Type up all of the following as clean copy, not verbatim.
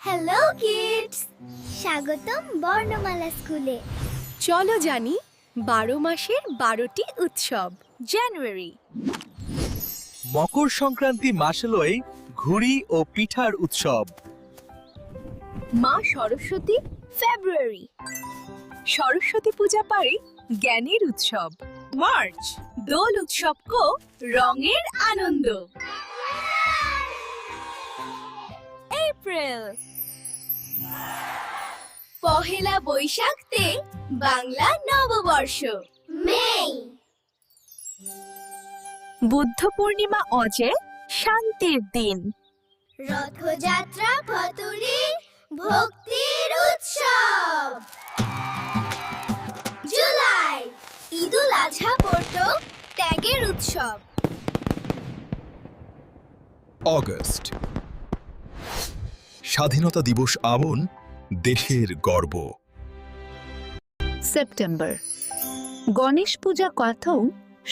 Hello kids, স্বাগতম বর্ণমালা স্কুলে। চলো জানি 12 মাসের 12টি উৎসব। জানুয়ারি, মকর সংক্রান্তি মাস হলোই ঘুড়ি ও পিঠার উৎসব। মা সরস্বতী, ফেব্রুয়ারি, সরস্বতী পূজা পারে জ্ঞানের উৎসব। মার্চ, দোল উৎসব কো রঙের আনন্দ। এপ্রিল, পহেলা বৈশাখতে বাংলা নববর্ষ। মে, বুদ্ধ পূর্ণিমা অজে শান্তির দিন। রথযাত্রা ফতুরি ভক্তির উৎসব। জুলাই, ঈদুল আজহা পড়তো ত্যাগের উৎসব। অগস্ট, স্বাধীনতা দিবস আমন দেশের গর্ব। সেপ্টেম্বর, গণেশ পূজা কথাও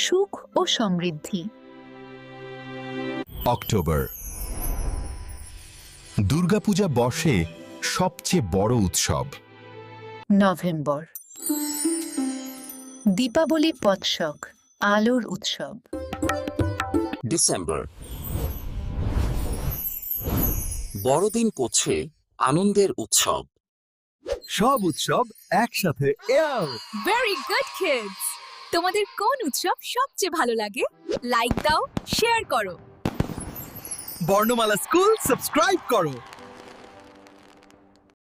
সুখ ও সমৃদ্ধি। অক্টোবর, দুর্গাপূজা বর্ষে সবচেয়ে বড় উৎসব। নভেম্বর, দীপাবলি পৎসক আলোর উৎসব। ডিসেম্বর, বড়দিন পড়ছে আনন্দের উৎসব। সব উৎসব একসাথে। ভেরি গুড কিডস, তোমাদের কোন উৎসব সবচেয়ে ভালো লাগে? লাইক দাও, শেয়ার করো। বর্ণমালা স্কুল সাবস্ক্রাইব করো।